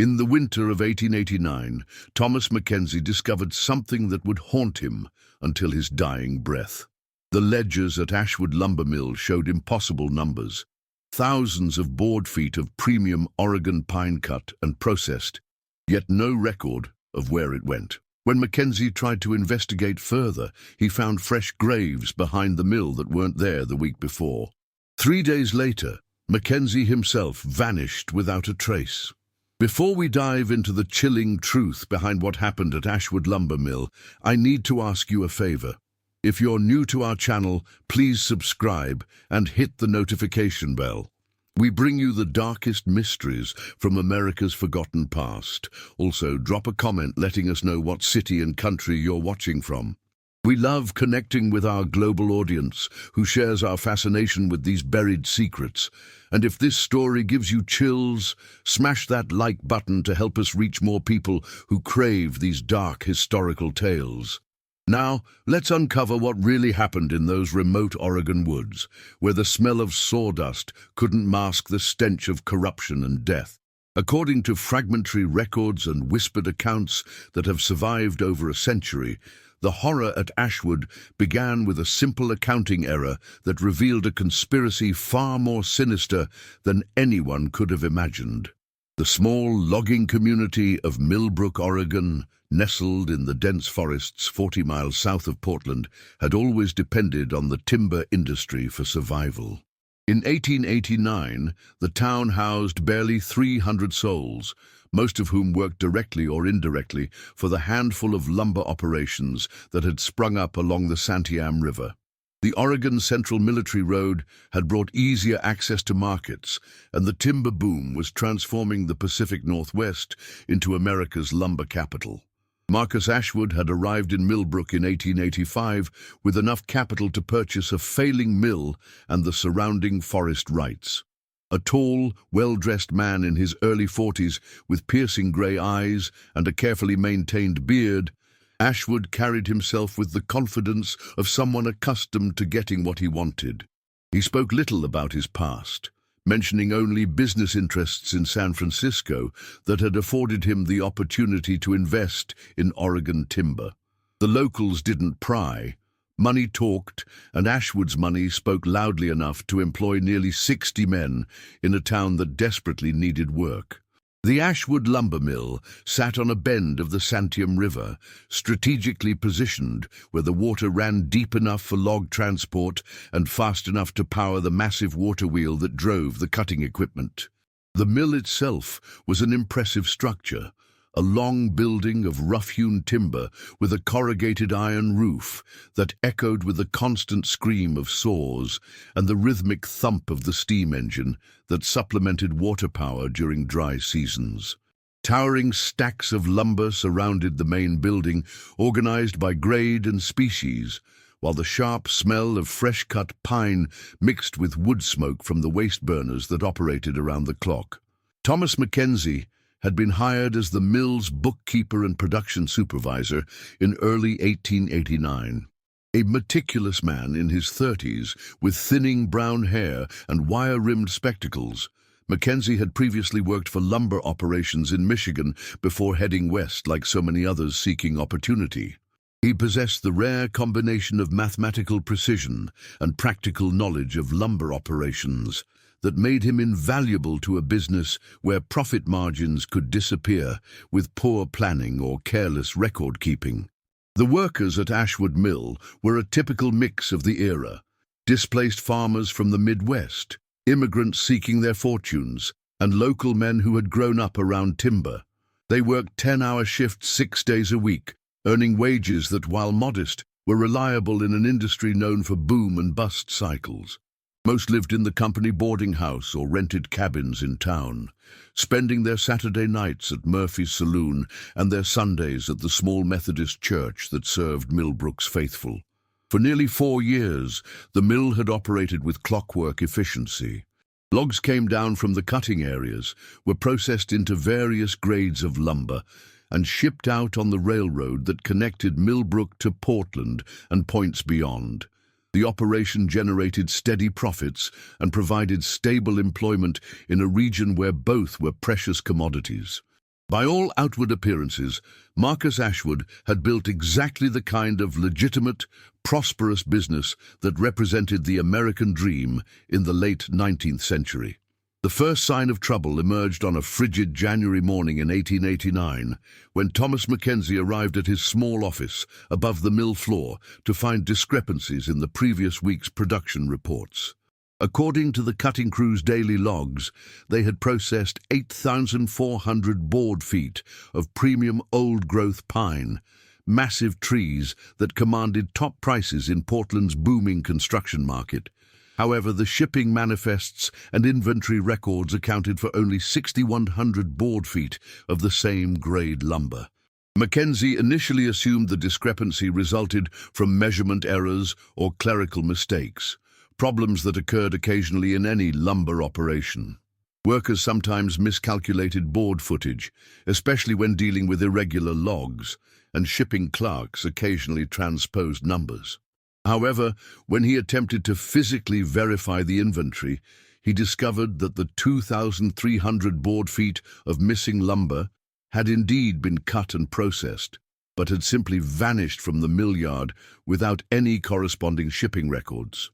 In the winter of 1889, Thomas Mackenzie discovered something that would haunt him until his dying breath. The ledgers at Ashwood lumber mill showed impossible numbers. Thousands of board feet of premium Oregon pine cut and processed, yet no record of where it went. When Mackenzie tried to investigate further, he found fresh graves behind the mill that weren't there the week before. 3 days later, Mackenzie himself vanished without a trace. Before we dive into the chilling truth behind what happened at Ashwood lumber mill, I need to ask you a favor. If you're new to our channel, please subscribe and hit the notification bell. We bring you the darkest mysteries from America's forgotten past. Also, drop a comment letting us know what city and country you're watching from. We love connecting with our global audience who shares our fascination with these buried secrets. And if this story gives you chills, smash that like button to help us reach more people who crave these dark historical tales. Now, let's uncover what really happened in those remote Oregon woods, where the smell of sawdust couldn't mask the stench of corruption and death. According to fragmentary records and whispered accounts that have survived over a century, the horror at Ashwood began with a simple accounting error that revealed a conspiracy far more sinister than anyone could have imagined. The small logging community of Millbrook, Oregon, nestled in the dense forests 40 miles south of Portland, had always depended on the timber industry for survival. In 1889, the town housed barely 300 souls, most of whom worked directly or indirectly for the handful of lumber operations that had sprung up along the Santiam River. The Oregon Central Military Road had brought easier access to markets, and the timber boom was transforming the Pacific Northwest into America's lumber capital. Marcus Ashwood had arrived in Millbrook in 1885 with enough capital to purchase a failing mill and the surrounding forest rights. A tall, well-dressed man in his early 40s with piercing grey eyes and a carefully maintained beard, Ashwood carried himself with the confidence of someone accustomed to getting what he wanted. He spoke little about his past, mentioning only business interests in San Francisco that had afforded him the opportunity to invest in Oregon timber. The locals didn't pry. Money talked, and Ashwood's money spoke loudly enough to employ nearly 60 men in a town that desperately needed work. The Ashwood lumber mill sat on a bend of the Santiam River, strategically positioned where the water ran deep enough for log transport and fast enough to power the massive water wheel that drove the cutting equipment. The mill itself was an impressive structure, a long building of rough-hewn timber with a corrugated iron roof that echoed with the constant scream of saws and the rhythmic thump of the steam engine that supplemented water power during dry seasons. Towering stacks of lumber surrounded the main building, organized by grade and species, while the sharp smell of fresh-cut pine mixed with wood smoke from the waste burners that operated around the clock. Thomas Mackenzie had been hired as the mill's bookkeeper and production supervisor in early 1889. A meticulous man in his 30s with thinning brown hair and wire-rimmed spectacles, Mackenzie had previously worked for lumber operations in Michigan before heading west like so many others seeking opportunity. He possessed the rare combination of mathematical precision and practical knowledge of lumber operations that made him invaluable to a business where profit margins could disappear with poor planning or careless record-keeping. The workers at Ashwood Mill were a typical mix of the era: displaced farmers from the Midwest, immigrants seeking their fortunes, and local men who had grown up around timber. They worked 10-hour shifts 6 days a week, earning wages that, while modest, were reliable in an industry known for boom and bust cycles. Most lived in the company boarding house or rented cabins in town, spending their Saturday nights at Murphy's Saloon and their Sundays at the small Methodist church that served Millbrook's faithful. For nearly 4 years, the mill had operated with clockwork efficiency. Logs came down from the cutting areas, were processed into various grades of lumber, and shipped out on the railroad that connected Millbrook to Portland and points beyond. The operation generated steady profits and provided stable employment in a region where both were precious commodities. By all outward appearances, Marcus Ashwood had built exactly the kind of legitimate, prosperous business that represented the American dream in the late 19th century. The first sign of trouble emerged on a frigid January morning in 1889, when Thomas Mackenzie arrived at his small office above the mill floor to find discrepancies in the previous week's production reports. According to the cutting crew's daily logs, they had processed 8,400 board feet of premium old-growth pine, massive trees that commanded top prices in Portland's booming construction market. However, the shipping manifests and inventory records accounted for only 6,100 board feet of the same grade lumber. Mackenzie initially assumed the discrepancy resulted from measurement errors or clerical mistakes, problems that occurred occasionally in any lumber operation. Workers sometimes miscalculated board footage, especially when dealing with irregular logs, and shipping clerks occasionally transposed numbers. However, when he attempted to physically verify the inventory, he discovered that the 2,300 board feet of missing lumber had indeed been cut and processed, but had simply vanished from the mill yard without any corresponding shipping records.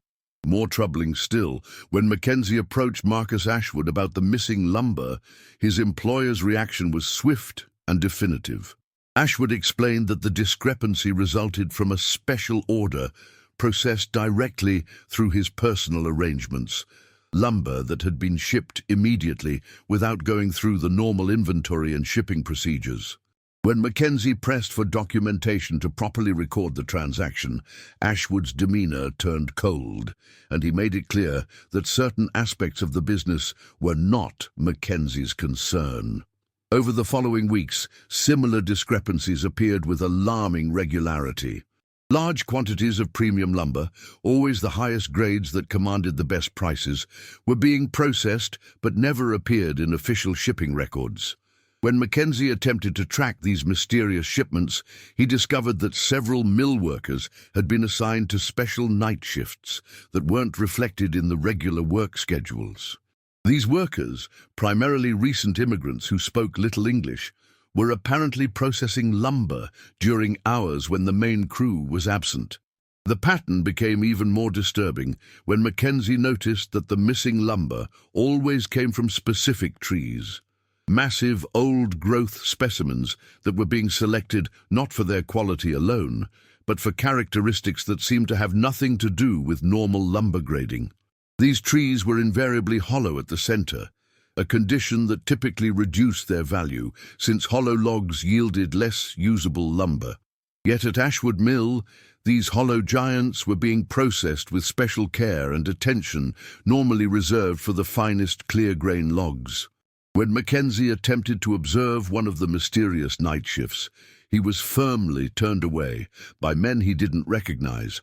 More troubling still, when Mackenzie approached Marcus Ashwood about the missing lumber, his employer's reaction was swift and definitive. Ashwood explained that the discrepancy resulted from a special order processed directly through his personal arrangements, lumber that had been shipped immediately without going through the normal inventory and shipping procedures. When Mackenzie pressed for documentation to properly record the transaction, Ashwood's demeanor turned cold, and he made it clear that certain aspects of the business were not Mackenzie's concern. Over the following weeks, similar discrepancies appeared with alarming regularity. Large quantities of premium lumber, always the highest grades that commanded the best prices, were being processed but never appeared in official shipping records. When Mackenzie attempted to track these mysterious shipments, he discovered that several mill workers had been assigned to special night shifts that weren't reflected in the regular work schedules. These workers, primarily recent immigrants who spoke little English, were apparently processing lumber during hours when the main crew was absent. The pattern became even more disturbing when Mackenzie noticed that the missing lumber always came from specific trees. Massive old-growth specimens that were being selected not for their quality alone, but for characteristics that seemed to have nothing to do with normal lumber grading. These trees were invariably hollow at the center, a condition that typically reduced their value since hollow logs yielded less usable lumber. Yet at Ashwood Mill, these hollow giants were being processed with special care and attention normally reserved for the finest clear-grain logs. When Mackenzie attempted to observe one of the mysterious night shifts, he was firmly turned away by men he didn't recognize,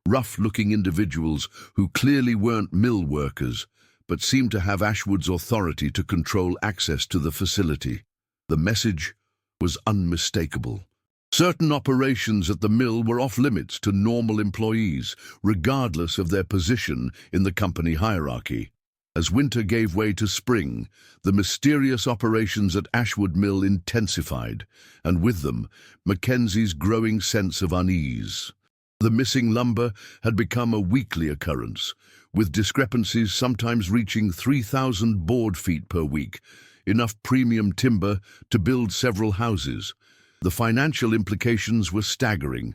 rough-looking individuals who clearly weren't mill workers, but seemed to have Ashwood's authority to control access to the facility. The message was unmistakable. Certain operations at the mill were off-limits to normal employees, regardless of their position in the company hierarchy. As winter gave way to spring, the mysterious operations at Ashwood Mill intensified, and with them, Mackenzie's growing sense of unease. The missing lumber had become a weekly occurrence, with discrepancies sometimes reaching 3,000 board feet per week, enough premium timber to build several houses. The financial implications were staggering.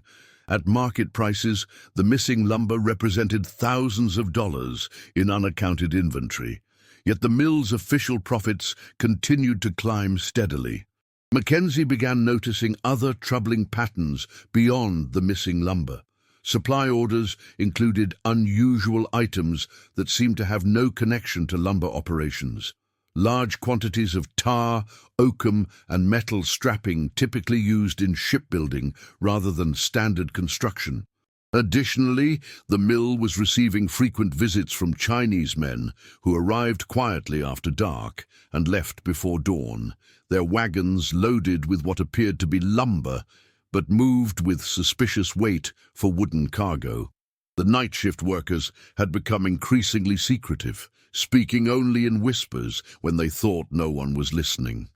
At market prices, the missing lumber represented thousands of dollars in unaccounted inventory, yet the mill's official profits continued to climb steadily. Mackenzie began noticing other troubling patterns beyond the missing lumber. Supply orders included unusual items that seemed to have no connection to lumber operations. Large quantities of tar, oakum, and metal strapping typically used in shipbuilding rather than standard construction. Additionally, the mill was receiving frequent visits from Chinese men who arrived quietly after dark and left before dawn, their wagons loaded with what appeared to be lumber, but moved with suspicious weight for wooden cargo. The night shift workers had become increasingly secretive, speaking only in whispers when they thought no one was listening.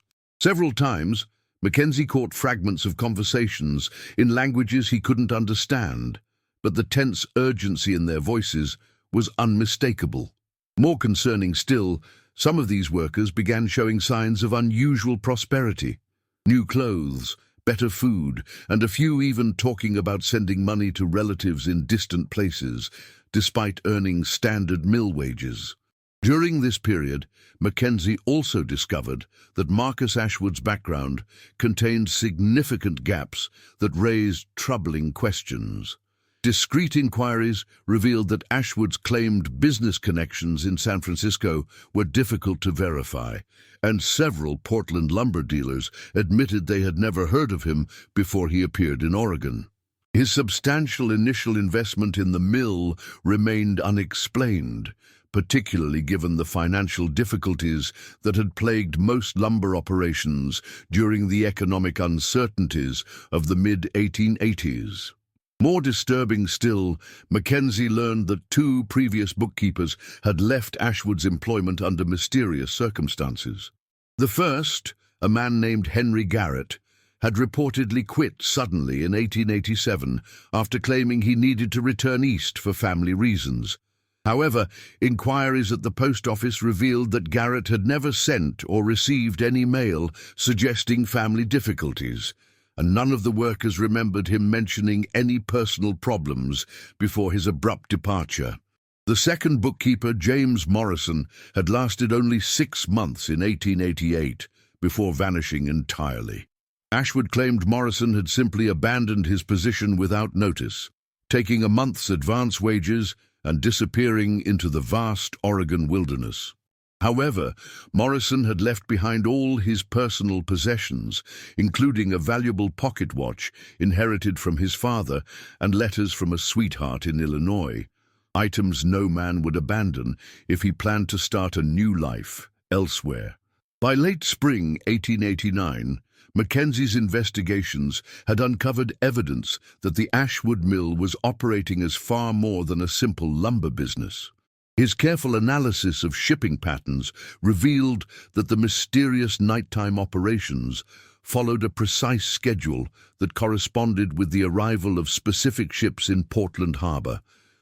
Several times, Mackenzie caught fragments of conversations in languages he couldn't understand, but the tense urgency in their voices was unmistakable. More concerning still, some of these workers began showing signs of unusual prosperity. New clothes, better food, and a few even talking about sending money to relatives in distant places, despite earning standard mill wages. During this period, Mackenzie also discovered that Marcus Ashwood's background contained significant gaps that raised troubling questions. Discreet inquiries revealed that Ashwood's claimed business connections in San Francisco were difficult to verify, and several Portland lumber dealers admitted they had never heard of him before he appeared in Oregon. His substantial initial investment in the mill remained unexplained, particularly given the financial difficulties that had plagued most lumber operations during the economic uncertainties of the mid-1880s. More disturbing still, Mackenzie learned that two previous bookkeepers had left Ashwood's employment under mysterious circumstances. The first, a man named Henry Garrett, had reportedly quit suddenly in 1887 after claiming he needed to return east for family reasons. However, inquiries at the post office revealed that Garrett had never sent or received any mail suggesting family difficulties, and none of the workers remembered him mentioning any personal problems before his abrupt departure. The second bookkeeper, James Morrison, had lasted only 6 months in 1888 before vanishing entirely. Ashwood claimed Morrison had simply abandoned his position without notice, taking a month's advance wages and disappearing into the vast Oregon wilderness. However, Morrison had left behind all his personal possessions, including a valuable pocket watch inherited from his father and letters from a sweetheart in Illinois, items no man would abandon if he planned to start a new life elsewhere. By late spring 1889, Mackenzie's investigations had uncovered evidence that the Ashwood mill was operating as far more than a simple lumber business. His careful analysis of shipping patterns revealed that the mysterious nighttime operations followed a precise schedule that corresponded with the arrival of specific ships in Portland Harbor,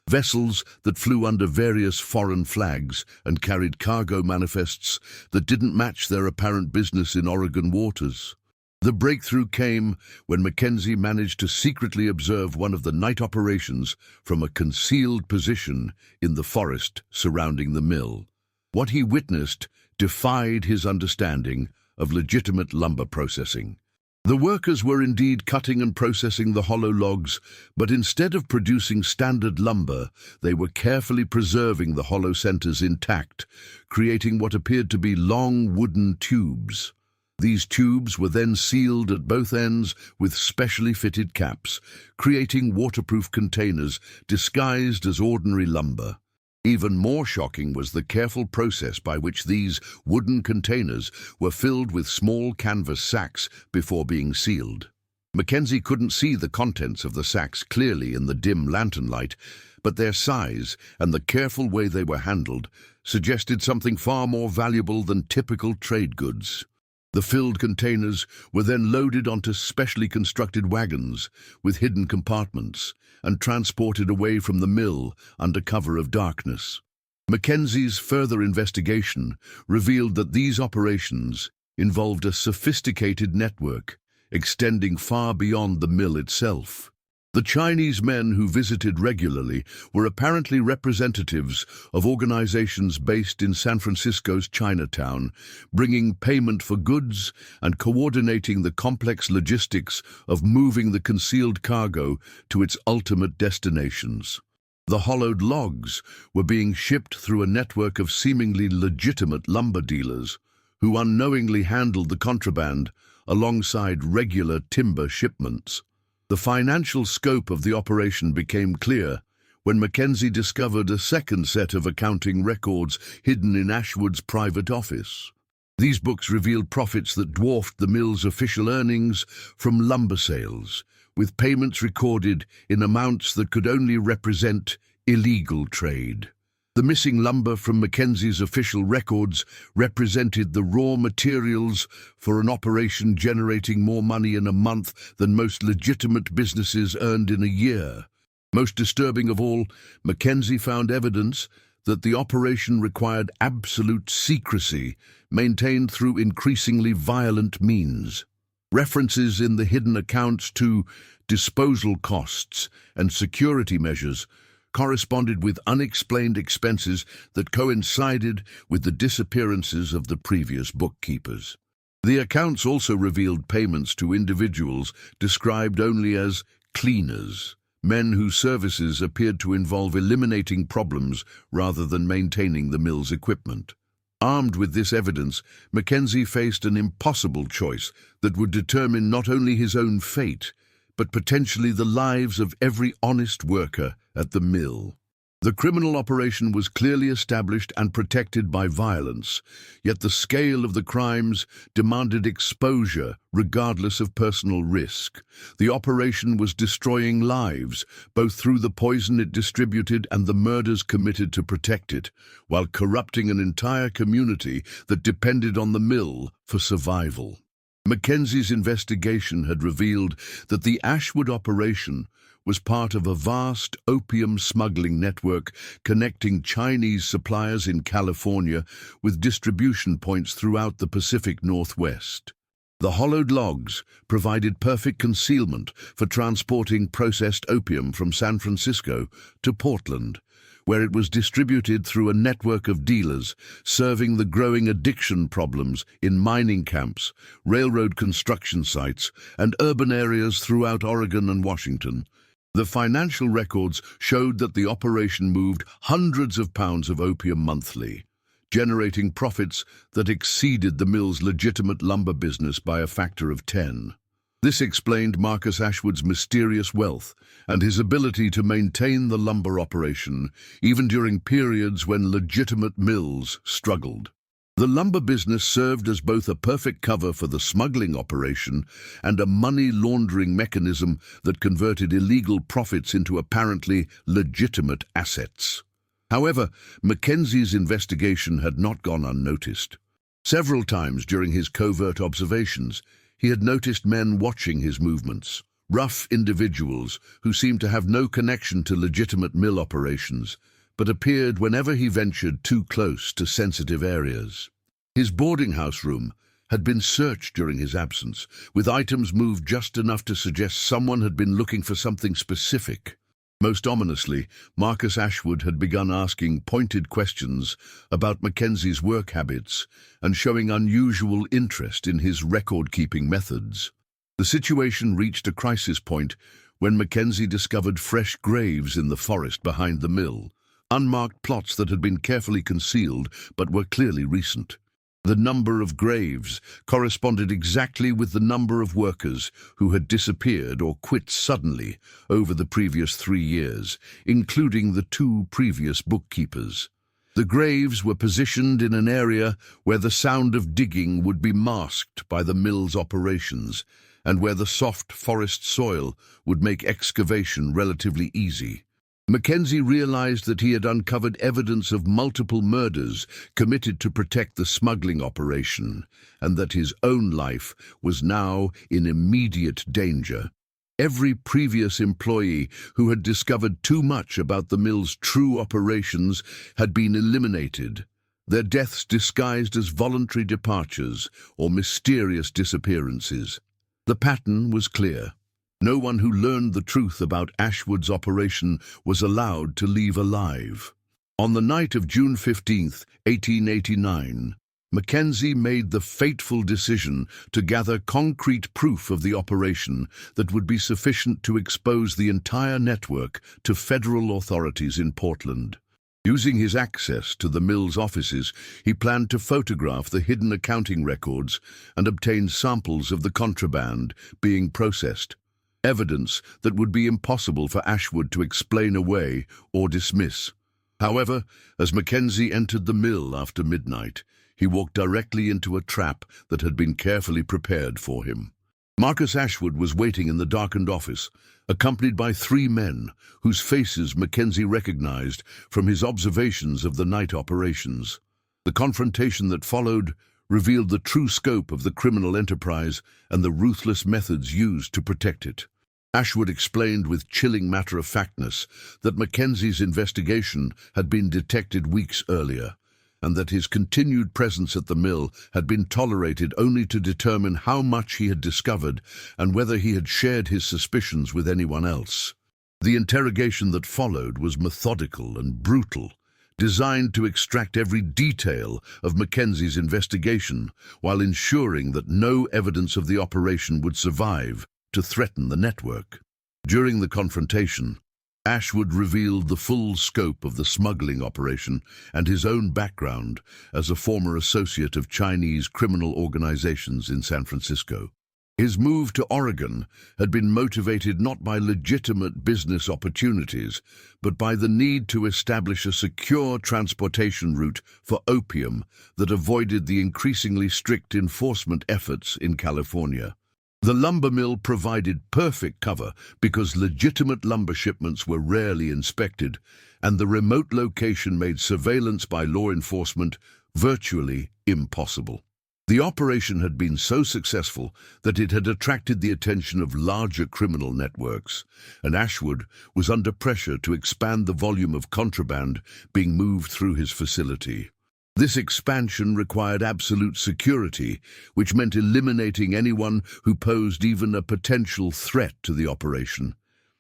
vessels that flew under various foreign flags and carried cargo manifests that didn't match their apparent business in Oregon waters. The breakthrough came when Mackenzie managed to secretly observe one of the night operations from a concealed position in the forest surrounding the mill. What he witnessed defied his understanding of legitimate lumber processing. The workers were indeed cutting and processing the hollow logs, but instead of producing standard lumber, they were carefully preserving the hollow centers intact, creating what appeared to be long wooden tubes. These tubes were then sealed at both ends with specially fitted caps, creating waterproof containers disguised as ordinary lumber. Even more shocking was the careful process by which these wooden containers were filled with small canvas sacks before being sealed. Mackenzie couldn't see the contents of the sacks clearly in the dim lantern light, but their size and the careful way they were handled suggested something far more valuable than typical trade goods. The filled containers were then loaded onto specially constructed wagons with hidden compartments and transported away from the mill under cover of darkness. Mackenzie's further investigation revealed that these operations involved a sophisticated network extending far beyond the mill itself. The Chinese men who visited regularly were apparently representatives of organizations based in San Francisco's Chinatown, bringing payment for goods and coordinating the complex logistics of moving the concealed cargo to its ultimate destinations. The hollowed logs were being shipped through a network of seemingly legitimate lumber dealers who unknowingly handled the contraband alongside regular timber shipments. The financial scope of the operation became clear when Mackenzie discovered a second set of accounting records hidden in Ashwood's private office. These books revealed profits that dwarfed the mill's official earnings from lumber sales, with payments recorded in amounts that could only represent illegal trade. The missing lumber from Mackenzie's official records represented the raw materials for an operation generating more money in a month than most legitimate businesses earned in a year. Most disturbing of all, Mackenzie found evidence that the operation required absolute secrecy, maintained through increasingly violent means. References in the hidden accounts to disposal costs and security measures corresponded with unexplained expenses that coincided with the disappearances of the previous bookkeepers. The accounts also revealed payments to individuals described only as cleaners, men whose services appeared to involve eliminating problems rather than maintaining the mill's equipment. Armed with this evidence, Mackenzie faced an impossible choice that would determine not only his own fate, but potentially the lives of every honest worker at the mill. The criminal operation was clearly established and protected by violence, yet the scale of the crimes demanded exposure regardless of personal risk. The operation was destroying lives, both through the poison it distributed and the murders committed to protect it, while corrupting an entire community that depended on the mill for survival. Mackenzie's investigation had revealed that the Ashwood operation was part of a vast opium smuggling network connecting Chinese suppliers in California with distribution points throughout the Pacific Northwest. The hollowed logs provided perfect concealment for transporting processed opium from San Francisco to Portland, where it was distributed through a network of dealers, serving the growing addiction problems in mining camps, railroad construction sites, and urban areas throughout Oregon and Washington. The financial records showed that the operation moved hundreds of pounds of opium monthly, generating profits that exceeded the mill's legitimate lumber business by a factor of 10. This explained Marcus Ashwood's mysterious wealth and his ability to maintain the lumber operation even during periods when legitimate mills struggled. The lumber business served as both a perfect cover for the smuggling operation and a money laundering mechanism that converted illegal profits into apparently legitimate assets. However, Mackenzie's investigation had not gone unnoticed. Several times during his covert observations, he had noticed men watching his movements, rough individuals who seemed to have no connection to legitimate mill operations, but appeared whenever he ventured too close to sensitive areas. His boarding house room had been searched during his absence, with items moved just enough to suggest someone had been looking for something specific. Most ominously, Marcus Ashwood had begun asking pointed questions about Mackenzie's work habits and showing unusual interest in his record-keeping methods. The situation reached a crisis point when Mackenzie discovered fresh graves in the forest behind the mill, unmarked plots that had been carefully concealed but were clearly recent. The number of graves corresponded exactly with the number of workers who had disappeared or quit suddenly over the previous 3 years, including the 2 previous bookkeepers. The graves were positioned in an area where the sound of digging would be masked by the mill's operations, and where the soft forest soil would make excavation relatively easy. Mackenzie realized that he had uncovered evidence of multiple murders committed to protect the smuggling operation, and that his own life was now in immediate danger. Every previous employee who had discovered too much about the mill's true operations had been eliminated, their deaths disguised as voluntary departures or mysterious disappearances. The pattern was clear. No one who learned the truth about Ashwood's operation was allowed to leave alive. On the night of June 15, 1889, Mackenzie made the fateful decision to gather concrete proof of the operation that would be sufficient to expose the entire network to federal authorities in Portland. Using his access to the mill's offices, he planned to photograph the hidden accounting records and obtain samples of the contraband being processed. Evidence that would be impossible for Ashwood to explain away or dismiss. However, as Mackenzie entered the mill after midnight, he walked directly into a trap that had been carefully prepared for him. Marcus Ashwood was waiting in the darkened office, accompanied by three men whose faces Mackenzie recognized from his observations of the night operations. The confrontation that followed revealed the true scope of the criminal enterprise and the ruthless methods used to protect it. Ashwood explained with chilling matter-of-factness that Mackenzie's investigation had been detected weeks earlier, and that his continued presence at the mill had been tolerated only to determine how much he had discovered and whether he had shared his suspicions with anyone else. The interrogation that followed was methodical and brutal, designed to extract every detail of Mackenzie's investigation while ensuring that no evidence of the operation would survive to threaten the network. During the confrontation, Ashwood revealed the full scope of the smuggling operation and his own background as a former associate of Chinese criminal organizations in San Francisco. His move to Oregon had been motivated not by legitimate business opportunities, but by the need to establish a secure transportation route for opium that avoided the increasingly strict enforcement efforts in California. The lumber mill provided perfect cover because legitimate lumber shipments were rarely inspected, and the remote location made surveillance by law enforcement virtually impossible. The operation had been so successful that it had attracted the attention of larger criminal networks, and Ashwood was under pressure to expand the volume of contraband being moved through his facility. This expansion required absolute security, which meant eliminating anyone who posed even a potential threat to the operation.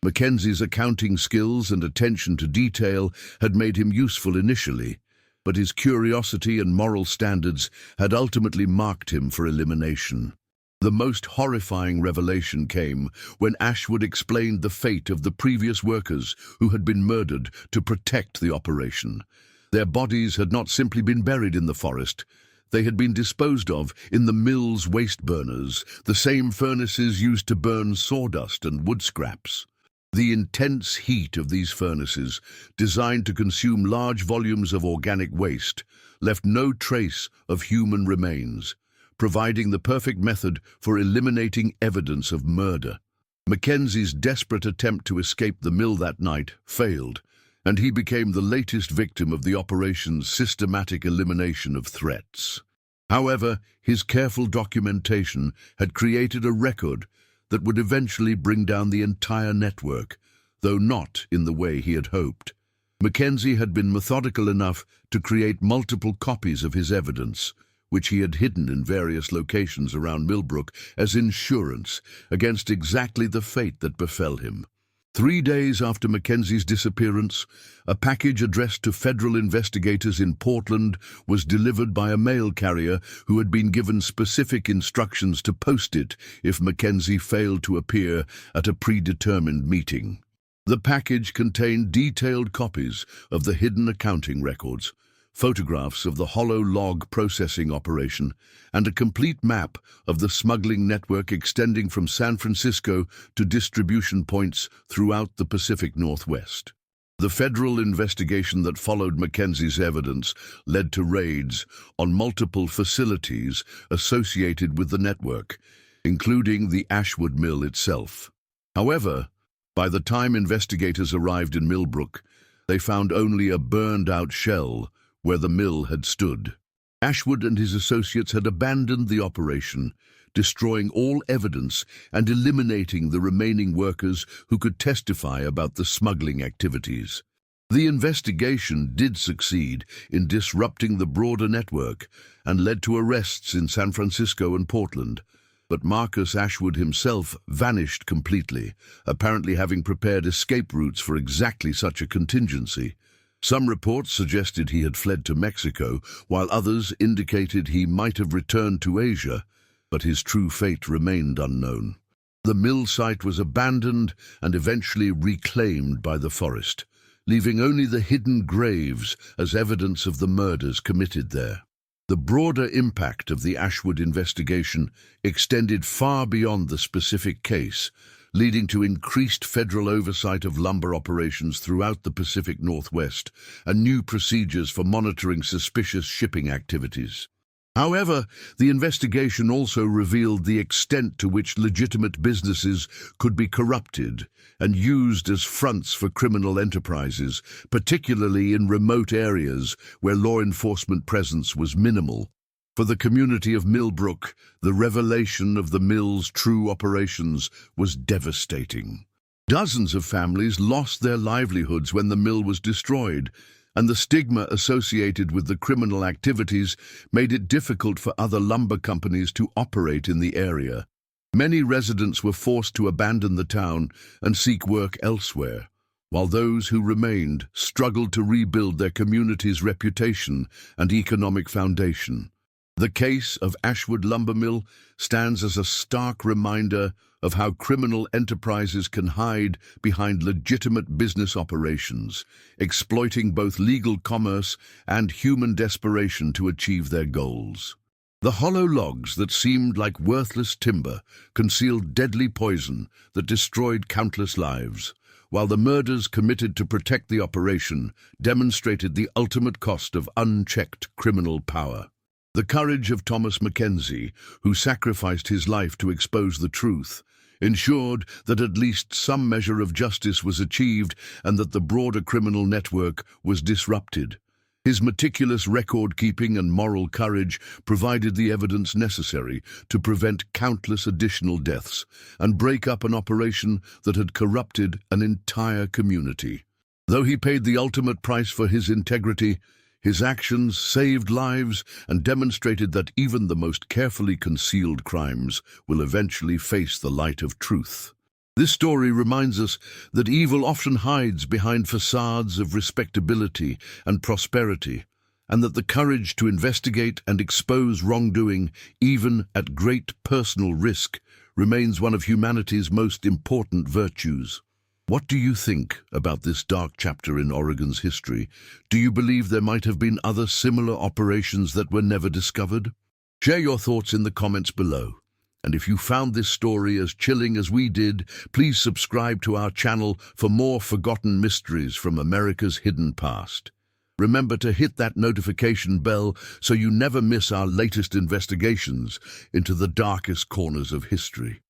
Mackenzie's accounting skills and attention to detail had made him useful initially, but his curiosity and moral standards had ultimately marked him for elimination. The most horrifying revelation came when Ashwood explained the fate of the previous workers who had been murdered to protect the operation. Their bodies had not simply been buried in the forest. They had been disposed of in the mill's waste burners, the same furnaces used to burn sawdust and wood scraps. The intense heat of these furnaces, designed to consume large volumes of organic waste, left no trace of human remains, providing the perfect method for eliminating evidence of murder. Mackenzie's desperate attempt to escape the mill that night failed, and he became the latest victim of the operation's systematic elimination of threats. However, his careful documentation had created a record that would eventually bring down the entire network, though not in the way he had hoped. Mackenzie had been methodical enough to create multiple copies of his evidence, which he had hidden in various locations around Millbrook as insurance against exactly the fate that befell him. 3 days after Mackenzie's disappearance, a package addressed to federal investigators in Portland was delivered by a mail carrier who had been given specific instructions to post it if Mackenzie failed to appear at a predetermined meeting. The package contained detailed copies of the hidden accounting records, photographs of the hollow log processing operation, and a complete map of the smuggling network extending from San Francisco to distribution points throughout the Pacific Northwest. The federal investigation that followed Mackenzie's evidence led to raids on multiple facilities associated with the network, including the Ashwood mill itself. However, by the time investigators arrived in Millbrook, they found only a burned-out shell where the mill had stood. Ashwood and his associates had abandoned the operation, destroying all evidence and eliminating the remaining workers who could testify about the smuggling activities. The investigation did succeed in disrupting the broader network and led to arrests in San Francisco and Portland, but Marcus Ashwood himself vanished completely, apparently having prepared escape routes for exactly such a contingency. Some reports suggested he had fled to Mexico, while others indicated he might have returned to Asia, but his true fate remained unknown. The mill site was abandoned and eventually reclaimed by the forest, leaving only the hidden graves as evidence of the murders committed there. The broader impact of the Ashwood investigation extended far beyond the specific case, leading to increased federal oversight of lumber operations throughout the Pacific Northwest and new procedures for monitoring suspicious shipping activities. However, the investigation also revealed the extent to which legitimate businesses could be corrupted and used as fronts for criminal enterprises, particularly in remote areas where law enforcement presence was minimal. For the community of Millbrook, the revelation of the mill's true operations was devastating. Dozens of families lost their livelihoods when the mill was destroyed, and the stigma associated with the criminal activities made it difficult for other lumber companies to operate in the area. Many residents were forced to abandon the town and seek work elsewhere, while those who remained struggled to rebuild their community's reputation and economic foundation. The case of Ashwood Lumber Mill stands as a stark reminder of how criminal enterprises can hide behind legitimate business operations, exploiting both legal commerce and human desperation to achieve their goals. The hollow logs that seemed like worthless timber concealed deadly poison that destroyed countless lives, while the murders committed to protect the operation demonstrated the ultimate cost of unchecked criminal power. The courage of Thomas Mackenzie, who sacrificed his life to expose the truth, ensured that at least some measure of justice was achieved and that the broader criminal network was disrupted. His meticulous record-keeping and moral courage provided the evidence necessary to prevent countless additional deaths and break up an operation that had corrupted an entire community. Though he paid the ultimate price for his integrity, his actions saved lives and demonstrated that even the most carefully concealed crimes will eventually face the light of truth. This story reminds us that evil often hides behind facades of respectability and prosperity, and that the courage to investigate and expose wrongdoing, even at great personal risk, remains one of humanity's most important virtues. What do you think about this dark chapter in Oregon's history? Do you believe there might have been other similar operations that were never discovered? Share your thoughts in the comments below. And if you found this story as chilling as we did, please subscribe to our channel for more forgotten mysteries from America's hidden past. Remember to hit that notification bell so you never miss our latest investigations into the darkest corners of history.